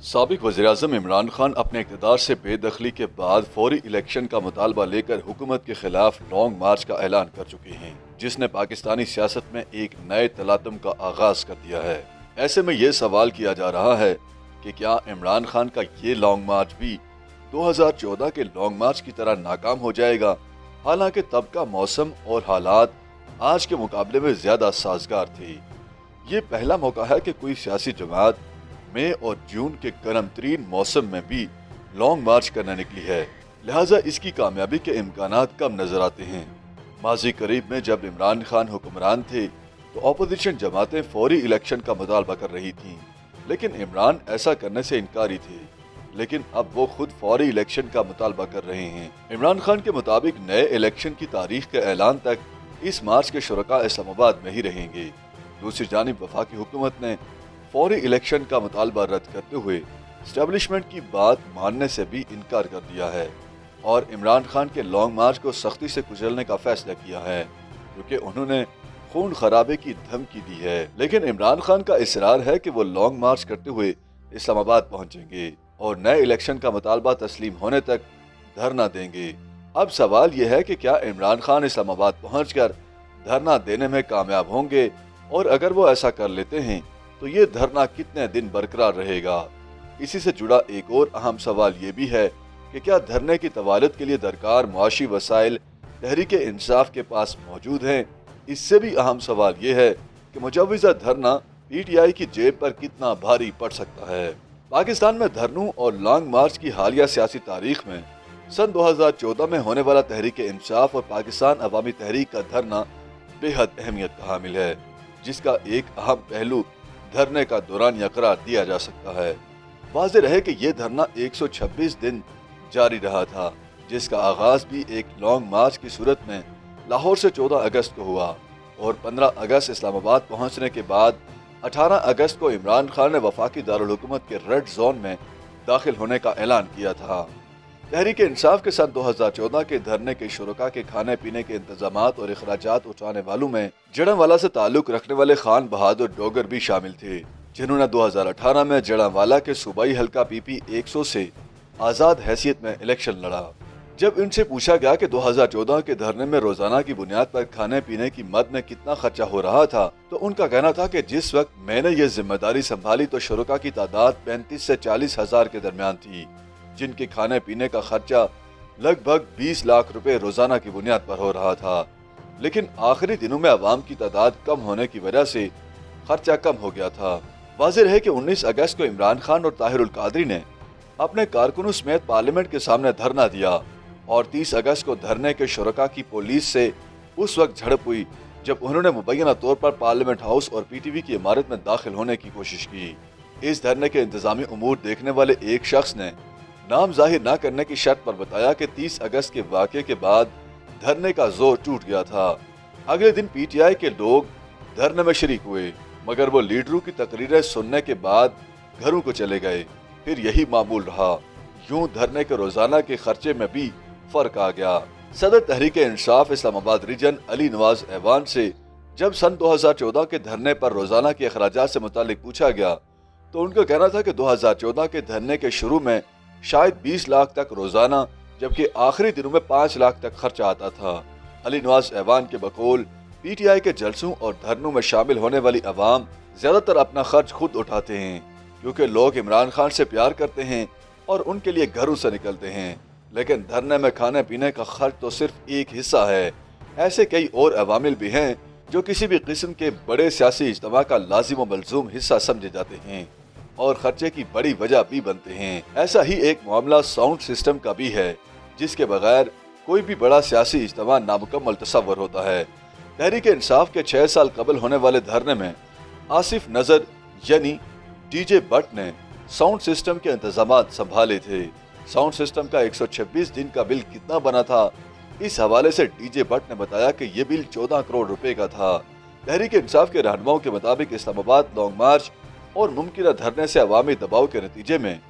साबिक वज़ीर-ए-आज़म इमरान खान अपने इक़्तिदार से बेदखली के बाद फौरी इलेक्शन का मुतालबा लेकर हुकूमत के खिलाफ लॉन्ग मार्च का ऐलान कर चुके हैं, जिसने पाकिस्तानी सियासत में एक नए तलातम का आगाज कर दिया है। ऐसे में ये सवाल किया जा रहा है कि क्या इमरान खान का ये लॉन्ग मार्च भी 2014 के लॉन्ग मार्च की तरह नाकाम हो जाएगा। हालांकि तब का मौसम और हालात आज के मुकाबले में ज्यादा साजगार थे। ये पहला मौका है कि कोई सियासी जमात मई और जून के गर्म तरीन मौसम में भी लॉन्ग मार्च करने निकली है, लिहाजा इसकी कामयाबी के इम्कानात कम नजर आते हैं। माजी करीब में जब इमरान खान हुक्मरान थे तो अपोजिशन जमातें फौरी इलेक्शन का मुतालबा कर रही थीं, लेकिन इमरान ऐसा करने से इनकारी थे। लेकिन अब वो खुद फौरी इलेक्शन का मुतालबा कर रहे हैं। इमरान खान के मुताबिक नए इलेक्शन की तारीख के ऐलान तक इस मार्च के शुरका इस्लामाबाद में ही रहेंगे। दूसरी जानिब वफाकी हुकूमत ने फौरी इलेक्शन का मुतालबा रद्द करते हुए एस्टेब्लिशमेंट की बात मानने से भी इनकार कर दिया है और इमरान खान के लॉन्ग मार्च को सख्ती से कुचलने का फैसला किया है, क्योंकि उन्होंने खून खराबे की धमकी दी है। लेकिन इमरान खान का इसरार है कि वो लॉन्ग मार्च करते हुए इस्लामाबाद पहुंचेंगे और नए इलेक्शन का मुतालबा तस्लीम होने तक धरना देंगे। अब सवाल यह है कि क्या इमरान खान इस्लामाबाद पहुंचकर धरना देने में कामयाब होंगे, और अगर वो ऐसा कर लेते हैं तो ये धरना कितने दिन बरकरार रहेगा। इसी से जुड़ा एक और अहम सवाल ये भी है कि क्या धरने की तवालत के लिए दरकार मुआशी वसाइल तहरीक इंसाफ के पास मौजूद हैं। इससे भी अहम सवाल ये है कि मुजव्विज़ा धरना PTI की जेब पर कितना भारी पड़ सकता है। पाकिस्तान में धरनों और लॉन्ग मार्च की हालिया सियासी तारीख में सन 2014 में होने वाला तहरीक इंसाफ और पाकिस्तान अवामी तहरीक का धरना बेहद अहमियत का हामिल है, जिसका एक अहम पहलू धरने का दौरानिया करार दिया जा सकता है। वाज़ेह रहे कि यह धरना 126 दिन जारी रहा था, जिसका आगाज भी एक लॉन्ग मार्च की सूरत में लाहौर से 14 अगस्त को हुआ और 15 अगस्त इस्लामाबाद पहुंचने के बाद 18 अगस्त को इमरान खान ने वफाकी दारुल हुकूमत के रेड जोन में दाखिल होने का ऐलान किया था। तहरीक इंसाफ के सन 2014 के धरने के शुरका के खाने पीने के इंतजामात और अखराजात उठाने वालों में जड़ावाला से ताल्लुक रखने वाले खान बहादुर डोगर भी शामिल थे, जिन्होंने 2018 में जड़ावाला के सूबाई हल्का PP 100 से आज़ाद हैसियत में इलेक्शन लड़ा। जब इनसे पूछा गया कि 2014 के धरने में रोजाना की बुनियाद पर खाने पीने की मद में कितना खर्चा हो रहा था, तो उनका कहना था कि जिस वक्त मैंने ये जिम्मेदारी संभाली तो शुरका की तादाद 35 से 40 हजार के दरमियान थी, जिनके खाने पीने का खर्चा लगभग 20 लाख रुपए रोजाना की बुनियाद पर हो रहा था। लेकिन आखिरी दिनों में आवाम की तादाद कम होने की वजह से खर्चा कम हो गया था। वाज़ेह रहे कि 19 अगस्त को इमरान खान और ताहिरुल कादरी ने अपने कारकुनों समेत पार्लियामेंट के सामने धरना दिया और 30 अगस्त को धरने के शुरका की पुलिस से उस वक्त झड़प हुई जब उन्होंने मुबैना तौर पर पार्लियामेंट हाउस और PTV की इमारत में दाखिल होने की कोशिश की। इस धरने के इंतजामी उमूर देखने वाले एक शख्स ने नाम जाहिर न करने की शर्त पर बताया कि 30 अगस्त के वाक़े के बाद धरने का जोर टूट गया था। अगले दिन PTI के लोग धरने में शरीक हुए, मगर वो लीडरों की तकरीरें सुनने के बाद घरों को चले गए। फिर यही मामूल रहा। यूं धरने के रोजाना के खर्चे में भी फर्क आ गया। सदर तहरीक इंसाफ इस्लामाबाद रीजन अली नवाज ऐवान से जब सन 2014 के धरने पर रोजाना के अखराजात से मुतालिक पूछा गया तो उनका कहना था कि 2014 के धरने के शुरू में शायद 20 लाख तक रोजाना, जबकि आखिरी दिनों में 5 लाख तक खर्चा आता था। अली नवाज ऐवान के बकौल PTI के जलसों और धरनों में शामिल होने वाली अवाम ज्यादातर अपना खर्च खुद उठाते हैं, क्योंकि लोग इमरान खान से प्यार करते हैं और उनके लिए घरों से निकलते हैं। लेकिन धरने में खाने पीने का खर्च तो सिर्फ एक हिस्सा है। ऐसे कई और अवामिल भी हैं जो किसी भी किस्म के बड़े सियासी इज्तिमा का लाजिम व मलजूम हिस्सा समझे जाते हैं और खर्चे की बड़ी वजह भी बनते हैं। ऐसा ही एक मामला साउंड सिस्टम का भी है, जिसके बगैर कोई भी बड़ा सियासी इज्तिमा नामुकम्मल तस्वर होता है। तहरीक इंसाफ के 6 साल कबल होने वाले धरने में आसिफ नजर यानी DJ भट्ट ने साउंड सिस्टम के इंतजामात संभाले थे। साउंड सिस्टम का 126 दिन का बिल कितना बना था, इस हवाले से DJ भट्ट ने बताया कि ये बिल 14 करोड़ रुपए का था। तहरीक इंसाफ के रहनुमाओं के मुताबिक इस्लामाबाद लॉन्ग मार्च और मुमकिन धरने से अवामी दबाव के नतीजे में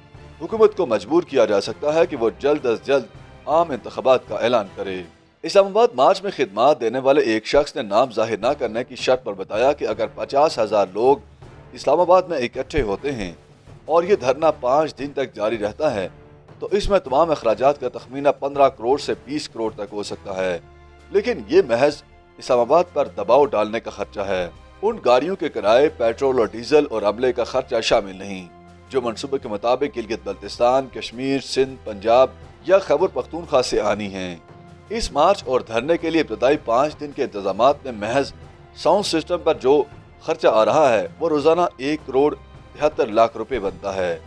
हुकूमत को मजबूर किया जा सकता है कि वो जल्द अज जल्द आम इंतखाबात का ऐलान करे। इस्लामाबाद मार्च में खिदमात देने वाले एक शख्स ने नाम जाहिर न करने की शर्त पर बताया कि अगर 50,000 लोग इस्लामाबाद में इकट्ठे होते हैं और ये धरना 5 दिन तक जारी रहता है तो इसमें तमाम अखराजात का तखमीना 15 करोड़ से 20 करोड़ तक हो सकता है। लेकिन ये महज इस्लामाबाद पर दबाव डालने का खर्चा है। उन गाड़ियों के किराए, पेट्रोल और डीजल और अमले का खर्चा शामिल नहीं, जो मंसूबे के मुताबिक गिलगित बल्तिस्तान, कश्मीर, सिंध, पंजाब या खैबर पख्तूनख्वा से आनी है। इस मार्च और धरने के लिए इब्तदाई 5 दिन के इंतजामात में महज साउंड सिस्टम पर जो खर्चा आ रहा है वो रोजाना 1 करोड़ 73 लाख रुपए बनता है।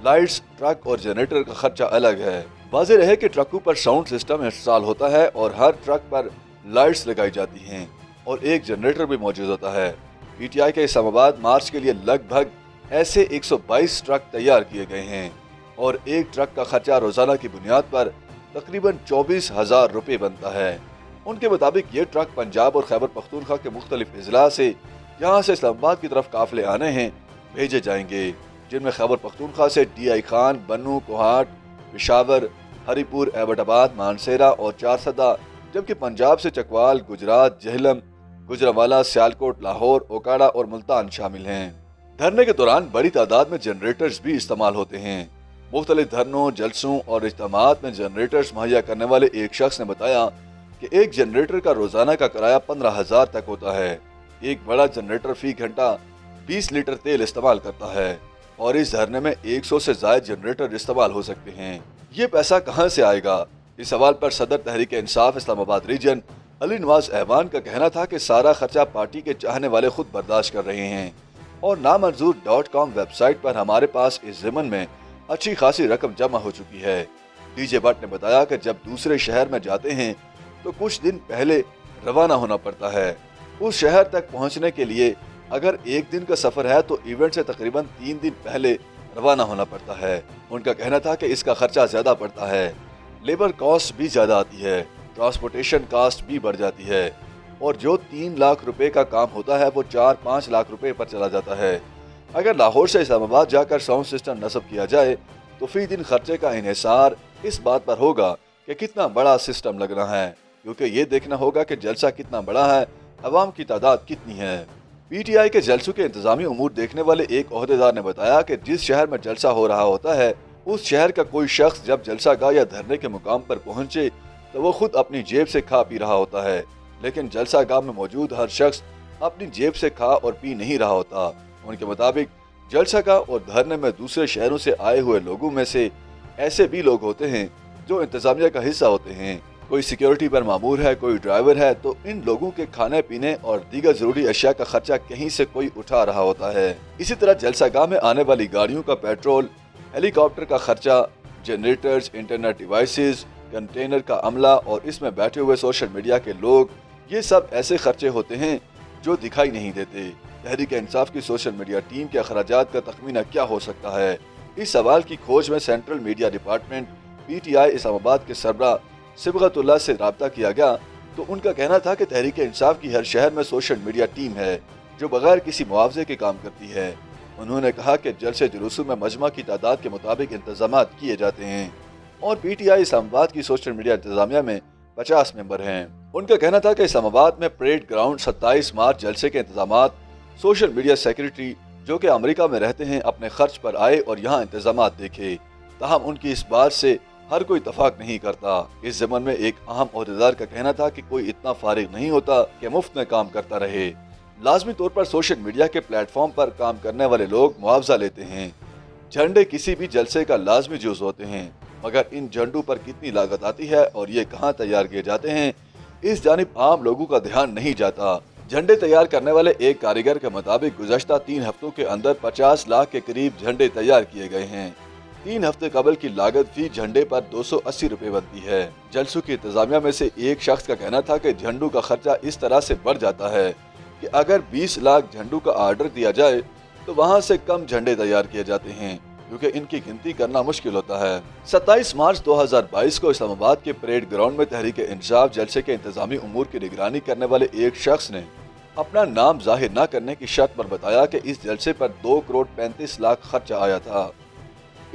लाइट्स, ट्रक और जनरेटर का खर्चा अलग है। वाज़ेह रहे कि ट्रकों पर साउंड सिस्टम इंस्टॉल होता है और हर ट्रक पर लाइट्स लगाई जाती हैं और एक जनरेटर भी मौजूद होता है। पीटीआई के इस्लामाबाद मार्च के लिए लगभग ऐसे 122 ट्रक तैयार किए गए हैं और एक ट्रक का खर्चा रोजाना की बुनियाद पर तकरीबन 24,000 रुपए बनता है। उनके मुताबिक ये ट्रक पंजाब और खैबर पख्तूनख्वा के मुख्तलिफ अजला से यहाँ से इस्लामाबाद की तरफ काफिले आने हैं भेजे जाएंगे, जिनमें खैबर पख्तूनख्वा से DI खान, बन्नू, कोहाट, पेशावर, हरीपुर, एबटाबाद, मानसेरा और चारसदा, जबकि पंजाब से चकवाल, गुजरात, जहलम, गुजरावाला, सियालकोट, लाहौर, ओकाड़ा और मुल्तान शामिल हैं। धरने के दौरान बड़ी तादाद में जनरेटर्स भी इस्तेमाल होते हैं। मुख्तलिफ धरनों, जलसों और इज्तिमात में जनरेटर्स मुहैया करने वाले एक शख्स ने बताया कि एक जनरेटर का रोजाना का किराया 15,000 तक होता है। एक बड़ा जनरेटर फी घंटा 20 लीटर तेल इस्तेमाल करता है और इस धरने में 100 से ज्यादा जनरेटर इस्तेमाल हो सकते हैं। ये पैसा कहाँ से आएगा? इस सवाल पर सदर तहरीक इंसाफ इस्लामाबाद रीजन अली नवाज ऐवान का कहना था कि सारा खर्चा पार्टी के चाहने वाले खुद बर्दाश्त कर रहे हैं और नामंजूर.com वेबसाइट पर हमारे पास इस ज़िमन में अच्छी खासी रकम जमा हो चुकी है। डीजे भट्ट ने बताया कि जब दूसरे शहर में जाते हैं तो कुछ दिन पहले रवाना होना पड़ता है। उस शहर तक पहुंचने के लिए अगर एक दिन का सफर है तो इवेंट से तकरीबन 3 दिन पहले रवाना होना पड़ता है। उनका कहना था कि इसका खर्चा ज्यादा पड़ता है, लेबर कॉस्ट भी ज्यादा आती है, ट्रांसपोर्टेशन कॉस्ट भी बढ़ जाती है और जो 3 लाख रुपए का काम होता है वो 4-5 लाख रुपए पर चला जाता है। अगर लाहौर से इस्लामाबाद जाकर साउंड सिस्टम नस्ब किया जाए तो फी दिन खर्चे का इन्हिसार इस बात पर होगा कि कितना बड़ा सिस्टम लगना है, क्योंकि ये देखना होगा कि जलसा कितना बड़ा है, अवाम की तादाद कितनी है। पीटीआई के जलसों के इंतजामी उमूर देखने वाले एक ओहदेदार ने बताया कि जिस शहर में जलसा हो रहा होता है उस शहर का कोई शख्स जब जलसा गाह या धरने के मुकाम पर पहुंचे तो वो खुद अपनी जेब से खा पी रहा होता है, लेकिन जलसा गाह में मौजूद हर शख्स अपनी जेब से खा और पी नहीं रहा होता। उनके मुताबिक जलसा गाह और धरने में दूसरे शहरों से आए हुए लोगों में से ऐसे भी लोग होते हैं जो इंतजामिया का हिस्सा होते हैं। कोई सिक्योरिटी पर मामूर है, कोई ड्राइवर है, तो इन लोगों के खाने पीने और दीगर जरूरी अशिया का खर्चा कहीं से कोई उठा रहा होता है। इसी तरह जलसागाह में आने वाली गाड़ियों का पेट्रोल, हेलीकॉप्टर का खर्चा, जनरेटर्स, इंटरनेट डिवाइसेस, कंटेनर का अमला और इसमें बैठे हुए सोशल मीडिया के लोग, ये सब ऐसे खर्चे होते हैं जो दिखाई नहीं देते। तहरीक इंसाफ की सोशल मीडिया टीम के अखराजात का तखमीना क्या हो सकता है? इस सवाल की खोज में central media department PTI Islamabad के सरबराह सिबगतुल्लाह से रब्ता किया गया तो उनका कहना था कि तहरीक इंसाफ की हर शहर में सोशल मीडिया टीम है जो बगैर किसी मुआवजे के काम करती है। उन्होंने कहा कि जलसे जुलूसों में मजमा की तादाद के मुताबिक इंतजामात किए जाते हैं और पीटीआई इस्लामाबाद की सोशल मीडिया इंतजामिया में 50 मेंबर हैं। उनका कहना था कि इस्लामाबाद में परेड ग्राउंड 27 मार्च जलसे के इंतजामात सोशल मीडिया सेक्रेटरी जो कि अमेरिका में रहते हैं अपने खर्च पर आए और यहाँ इंतजामात देखे। ताहम उनकी इस बात से हर कोई इतफाक नहीं करता। इस ज़मन में एक अहम ओहदेदार का कहना था कि कोई इतना फारिग नहीं होता कि मुफ्त में काम करता रहे। लाजमी तौर पर सोशल मीडिया के प्लेटफॉर्म पर काम करने वाले लोग मुआवजा लेते हैं। झंडे किसी भी जलसे का लाजमी जुज़ होते हैं, मगर इन झंडों पर कितनी लागत आती है और ये कहाँ तैयार किए जाते हैं, इस जानिब आम लोगों का ध्यान नहीं जाता। झंडे तैयार करने वाले एक कारीगर के मुताबिक गुज़श्ता 3 हफ्तों के अंदर 50 लाख के करीब झंडे तैयार किए गए हैं। 3 हफ्ते कबल की लागत फी झंडे पर 280 रुपए बनती है। जलसों की इंतजामिया में से एक शख्स का कहना था कि झंडों का खर्चा इस तरह से बढ़ जाता है कि अगर 20 लाख झंडों का ऑर्डर दिया जाए तो वहां से कम झंडे तैयार किए जाते हैं, क्योंकि इनकी गिनती करना मुश्किल होता है। 27 मार्च 2022 को इस्लामाबाद के परेड ग्राउंड में तहरीक इंसाफ जलसे के इंतजामी उमूर की निगरानी करने वाले एक शख्स ने अपना नाम जाहिर न करने की शर्त पर बताया कि इस जलसे पर 2 करोड़ 35 लाख खर्चा आया था।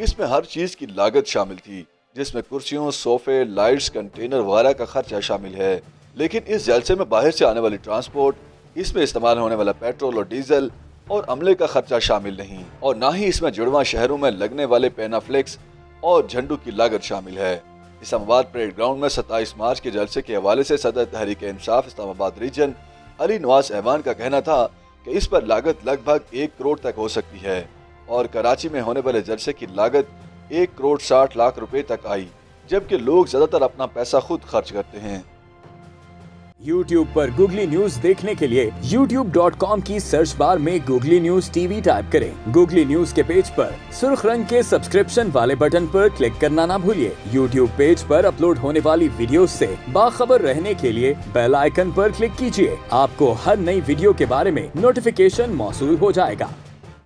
इसमें हर चीज की लागत शामिल थी, जिसमें कुर्सियों, सोफे, लाइट्स, कंटेनर वगैरह का खर्चा शामिल है। लेकिन इस जलसे में बाहर से आने वाली ट्रांसपोर्ट, इसमें इस्तेमाल होने वाला पेट्रोल और डीजल, اور عملے کا خرچہ شامل نہیں، اور نہ ہی اس میں جڑواں شہروں میں لگنے والے پینافلیکس اور جھنڈوں کی لاگت شامل ہے۔ اسلام آباد پریڈ گراؤنڈ میں 27 مارچ کے جلسے کے حوالے سے صدر تحریک انصاف اسلام آباد ریجن علی نواز ایوان کا کہنا تھا کہ اس پر لاگت لگ بھگ 1 کروڑ تک ہو سکتی ہے، اور کراچی میں ہونے والے جلسے کی لاگت 1 کروڑ 60 لاکھ روپے تک آئی، جبکہ لوگ زیادہ تر اپنا پیسہ خود خرچ کرتے ہیں۔ YouTube پر گوگلی نیوز دیکھنے کے لیے youtube.com کی سرچ بار میں googly news T V type کریں۔ گوگلی نیوز کے پیج پر سرخ رنگ کے سبسکرپشن والے بٹن پر کلک کرنا نہ بھولیے۔ YouTube پیج پر اپلوڈ ہونے والی ویڈیوز سے باخبر رہنے کے لیے بیل آئیکن پر کلک کیجیے۔ آپ کو ہر نئی ویڈیو کے بارے میں نوٹیفیکیشن موصول ہو جائے گا۔